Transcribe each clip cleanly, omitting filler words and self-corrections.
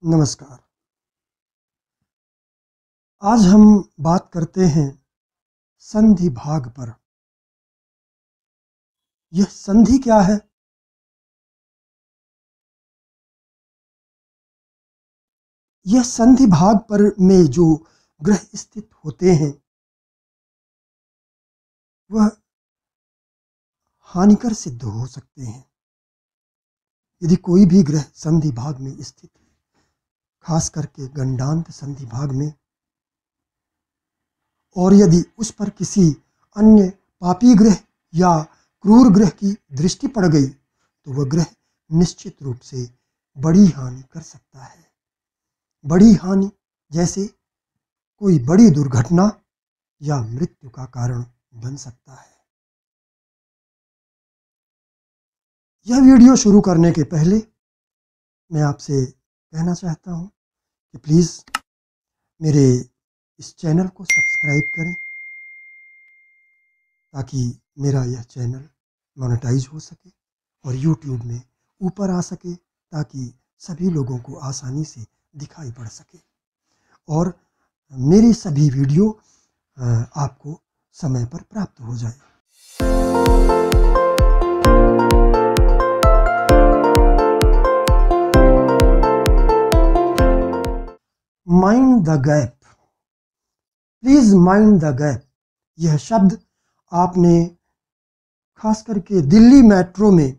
नमस्कार। आज हम बात करते हैं संधि भाग पर। यह संधि क्या है? यह संधि भाग पर में जो ग्रह स्थित होते हैं वह हानिकर सिद्ध हो सकते हैं। यदि कोई भी ग्रह संधि भाग में स्थित है, खास करके गंडांत संधि भाग में, और यदि उस पर किसी अन्य पापी ग्रह या क्रूर ग्रह की दृष्टि पड़ गई तो वह ग्रह निश्चित रूप से बड़ी हानि कर सकता है। बड़ी हानि जैसे कोई बड़ी दुर्घटना या मृत्यु का कारण बन सकता है। यह वीडियो शुरू करने के पहले मैं आपसे कहना चाहता हूं कि प्लीज़ मेरे इस चैनल को सब्सक्राइब करें ताकि मेरा यह चैनल मोनेटाइज हो सके और यूट्यूब में ऊपर आ सके, ताकि सभी लोगों को आसानी से दिखाई पड़ सके और मेरी सभी वीडियो आपको समय पर प्राप्त हो जाए। Mind the gap, please mind the gap. यह शब्द आपने खास करके दिल्ली मेट्रो में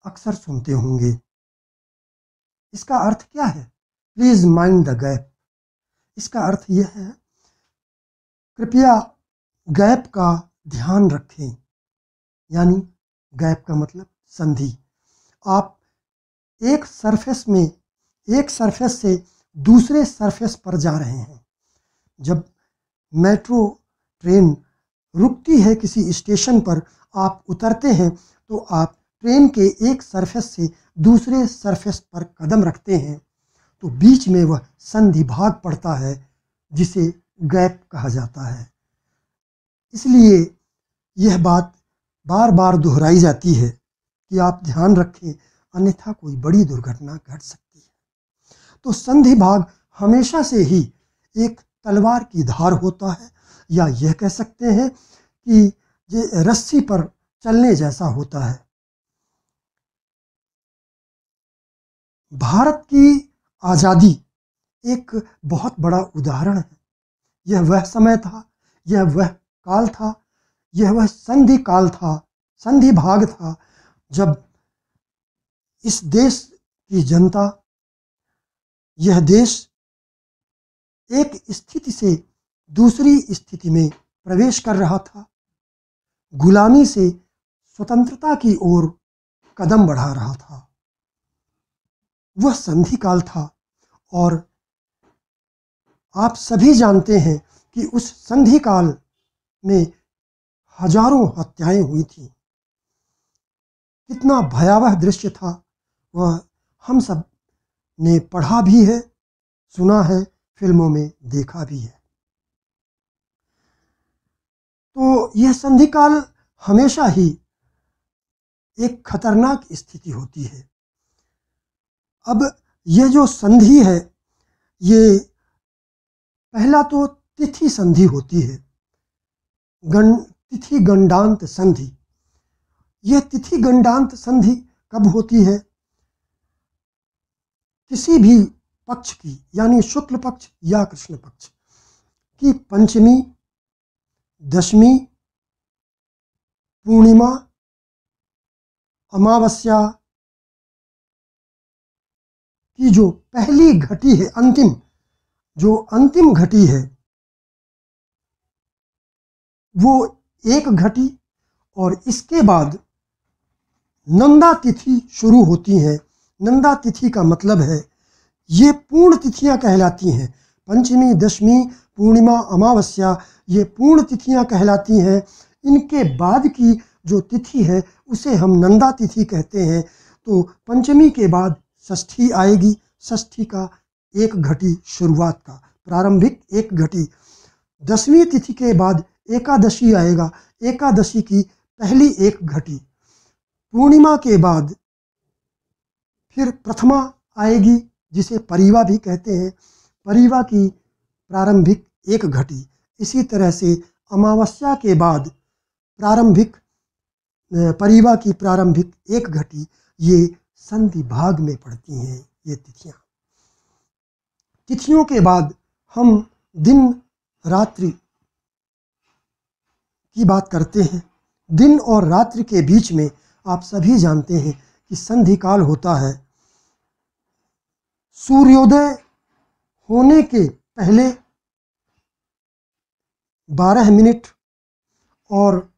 अक्सर सुनते होंगे। इसका अर्थ क्या है? Please mind the gap. इसका अर्थ यह है, कृपया गैप का ध्यान रखें। यानी गैप का मतलब संधि। आप एक सरफेस से दूसरे सरफेस पर जा रहे हैं। जब मेट्रो ट्रेन रुकती है किसी स्टेशन पर, आप उतरते हैं तो आप ट्रेन के एक सरफेस से दूसरे सरफेस पर कदम रखते हैं तो बीच में वह संधि भाग पड़ता है जिसे गैप कहा जाता है। इसलिए यह बात बार बार दोहराई जाती है कि आप ध्यान रखें, अन्यथा कोई बड़ी दुर्घटना घट सकती है। तो संधि भाग हमेशा से ही एक तलवार की धार होता है, या यह कह सकते हैं कि ये रस्सी पर चलने जैसा होता है। भारत की आज़ादी एक बहुत बड़ा उदाहरण है। यह वह समय था, यह वह काल था, यह वह संधि काल था, संधि भाग था, जब इस देश की जनता, यह देश एक स्थिति से दूसरी स्थिति में प्रवेश कर रहा था, गुलामी से स्वतंत्रता की ओर कदम बढ़ा रहा था। वह संधि काल था और आप सभी जानते हैं कि उस संधि काल में हजारों हत्याएं हुई थी। कितना भयावह दृश्य था वह हम सब ने पढ़ा भी है, सुना है, फिल्मों में देखा भी है। तो यह संधि काल हमेशा ही एक खतरनाक स्थिति होती है। अब यह जो संधि है, ये पहला तो तिथि संधि होती है, तिथि गंडांत संधि। यह तिथि गंडांत संधि कब होती है? किसी भी पक्ष की, यानी शुक्ल पक्ष या कृष्ण पक्ष की पंचमी, दशमी, पूर्णिमा, अमावस्या की जो पहली घटी है, अंतिम घटी है, वो एक घटी, और इसके बाद नंदा तिथि शुरू होती है। नंदा तिथि का मतलब है ये पूर्ण तिथियां कहलाती हैं। पंचमी, दशमी, पूर्णिमा, अमावस्या ये पूर्ण तिथियां कहलाती हैं। इनके बाद की जो तिथि है उसे हम नंदा तिथि कहते हैं। तो पंचमी के बाद षष्ठी आएगी, षष्ठी का एक घटी शुरुआत का, प्रारंभिक एक घटी। दसवीं तिथि के बाद एकादशी आएगा, एकादशी की पहली एक घटी। पूर्णिमा के बाद फिर प्रथमा आएगी, जिसे परिवा भी कहते हैं, परिवा की प्रारंभिक एक घटी, इसी तरह से अमावस्या के बाद प्रारंभिक परिवा की प्रारंभिक एक घटी, ये संधि भाग में पड़ती हैं ये तिथियां। तिथियों के बाद हम दिन रात्रि की बात करते हैं। दिन और रात्रि के बीच में आप सभी जानते हैं कि संधि काल होता है। सूर्योदय होने के पहले 12 मिनट और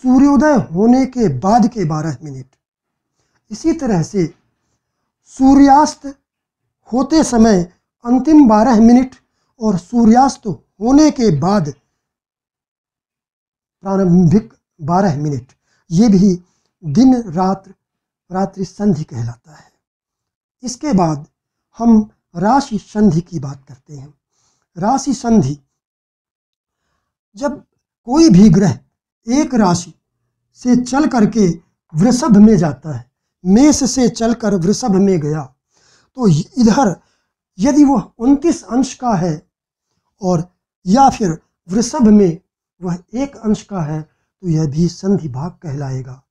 सूर्योदय होने के बाद के 12 मिनट, इसी तरह से सूर्यास्त होते समय अंतिम 12 मिनट और सूर्यास्त होने के बाद प्रारंभिक 12 मिनट, ये भी दिन रात्रि संधि कहलाता है। इसके बाद हम राशि संधि की बात करते हैं। राशि संधि, जब कोई भी ग्रह एक राशि से चल करके वृषभ में जाता है, मेष से चलकर वृषभ में गया, तो इधर यदि वह 29 अंश का है और या फिर वृषभ में वह 1 अंश का है, तो यह भी संधि भाग कहलाएगा।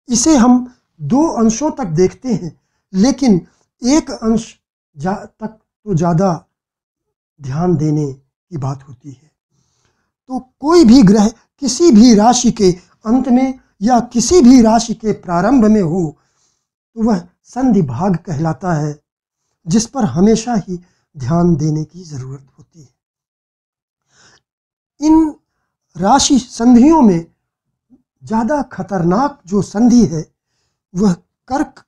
इसे हम 2 अंशों तक देखते हैं, लेकिन 1 अंश तक तो ज़्यादा ध्यान देने की बात होती है। तो कोई भी ग्रह किसी भी राशि के अंत में या किसी भी राशि के प्रारंभ में हो, तो वह संधि भाग कहलाता है, जिस पर हमेशा ही ध्यान देने की जरूरत होती है। इन राशि संधियों में ज़्यादा खतरनाक जो संधि है वह कर्क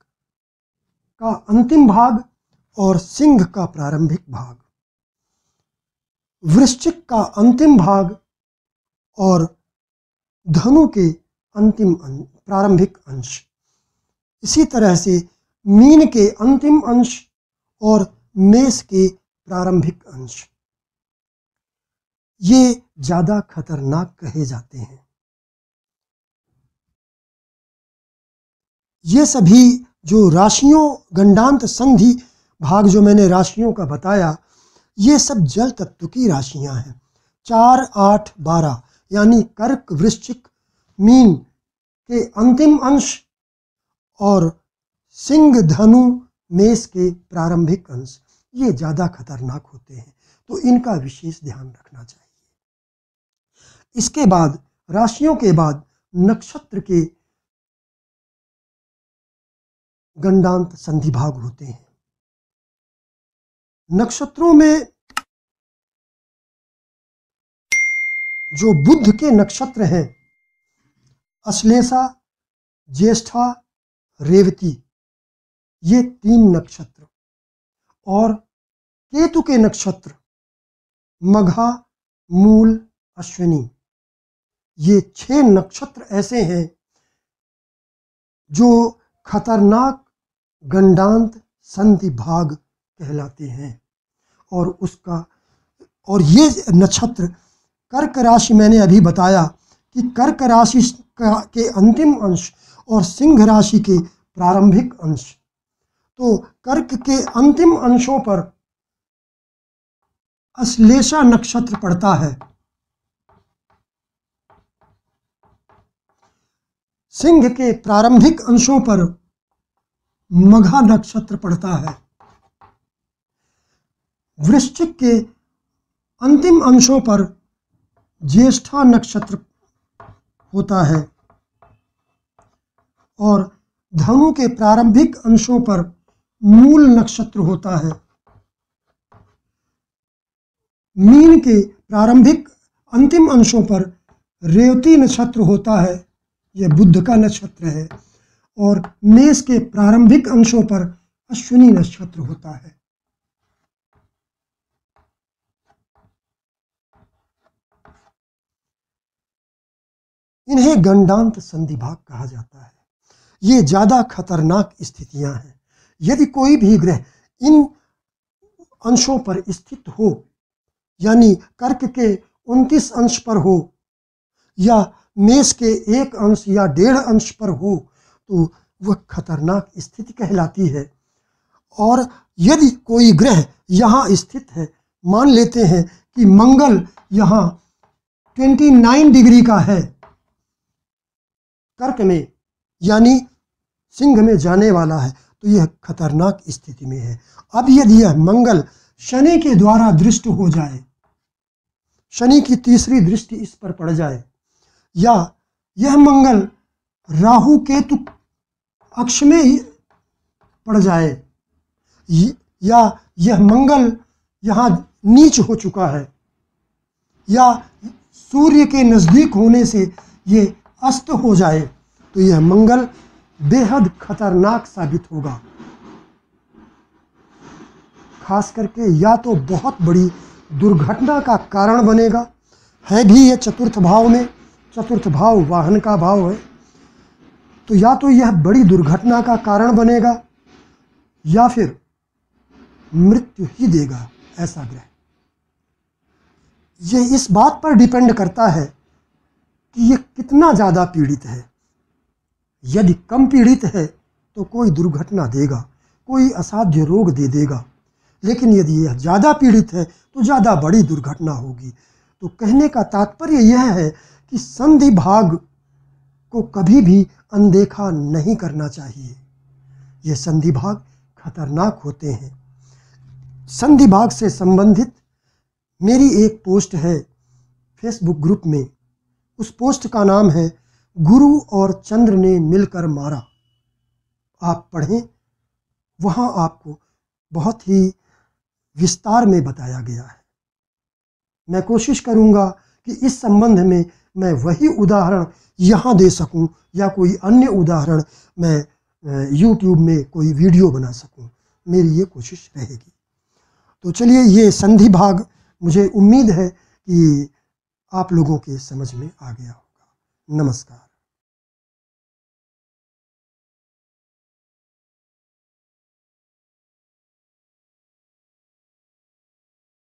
का अंतिम भाग और सिंह का प्रारंभिक भाग, वृश्चिक का अंतिम भाग और धनु के अंतिम प्रारंभिक अंश, इसी तरह से मीन के अंतिम अंश और मेष के प्रारंभिक अंश, ये ज़्यादा खतरनाक कहे जाते हैं। ये सभी जो राशियों गंडांत संधि भाग जो मैंने राशियों का बताया, ये सब जल तत्व की राशियां हैं। 4, 8, 12 यानी कर्क, वृश्चिक, मीन के अंतिम अंश और सिंह, धनु, मेष के प्रारंभिक अंश, ये ज़्यादा खतरनाक होते हैं, तो इनका विशेष ध्यान रखना चाहिए। इसके बाद राशियों के बाद नक्षत्र के गंडांत संधि भाग होते हैं। नक्षत्रों में जो बुध के नक्षत्र हैं, अश्लेषा, ज्येष्ठा, रेवती, ये 3 नक्षत्र, और केतु के नक्षत्र मघा, मूल, अश्विनी, ये 6 नक्षत्र ऐसे हैं जो खतरनाक गंडांत संधि भाग कहलाते हैं। और ये नक्षत्र कर्क राशि, मैंने अभी बताया कि कर्क राशि के अंतिम अंश और सिंह राशि के प्रारंभिक अंश, तो कर्क के अंतिम अंशों पर अश्लेषा नक्षत्र पड़ता है, सिंह के प्रारंभिक अंशों पर मघा नक्षत्र पड़ता है, वृश्चिक के अंतिम अंशों पर ज्येष्ठा नक्षत्र होता है और धनु के प्रारंभिक अंशों पर मूल नक्षत्र होता है। मीन के प्रारंभिक अंतिम अंशों पर रेवती नक्षत्र होता है, यह बुध का नक्षत्र है, और मेष के प्रारंभिक अंशों पर अश्विनी नक्षत्र होता है। इन्हें गंडांत संधि भाग कहा जाता है। ये ज़्यादा खतरनाक स्थितियां हैं। यदि कोई भी ग्रह इन अंशों पर स्थित हो, यानी कर्क के 29 अंश पर हो या मेष के 1 अंश या 1.5 अंश पर हो, तो वह खतरनाक स्थिति कहलाती है। और यदि कोई ग्रह यहाँ स्थित है, मान लेते हैं कि मंगल यहाँ 29 डिग्री का है कर्क में, यानी सिंह में जाने वाला है, तो यह खतरनाक स्थिति में है। अब यदि यह मंगल शनि के द्वारा दृष्ट हो जाए, शनि की तीसरी दृष्टि इस पर पड़ जाए, या यह मंगल राहु केतु अक्ष में ही पड़ जाए, या यह मंगल यहाँ नीच हो चुका है, या सूर्य के नज़दीक होने से ये अस्त हो जाए, तो यह मंगल बेहद खतरनाक साबित होगा। खास करके या तो बहुत बड़ी दुर्घटना का कारण बनेगा, है भी ये चतुर्थ भाव में, चतुर्थ भाव वाहन का भाव है, तो या तो यह बड़ी दुर्घटना का कारण बनेगा या फिर मृत्यु ही देगा ऐसा ग्रह। यह इस बात पर डिपेंड करता है कि यह कितना ज़्यादा पीड़ित है। यदि कम पीड़ित है तो कोई दुर्घटना देगा, कोई असाध्य रोग दे देगा, लेकिन यदि यह ज़्यादा पीड़ित है तो ज़्यादा बड़ी दुर्घटना होगी। तो कहने का तात्पर्य यह है कि संधि भाग को कभी भी अनदेखा नहीं करना चाहिए। ये संधि भाग खतरनाक होते हैं। संधि भाग से संबंधित मेरी एक पोस्ट है फेसबुक ग्रुप में, उस पोस्ट का नाम है गुरु और चंद्र ने मिलकर मारा। आप पढ़ें, वहाँ आपको बहुत ही विस्तार में बताया गया है। मैं कोशिश करूँगा कि इस संबंध में मैं वही उदाहरण यहाँ दे सकूँ या कोई अन्य उदाहरण मैं YouTube में कोई वीडियो बना सकूँ, मेरी ये कोशिश रहेगी। तो चलिए, ये संधि भाग मुझे उम्मीद है कि आप लोगों के समझ में आ गया होगा। नमस्कार।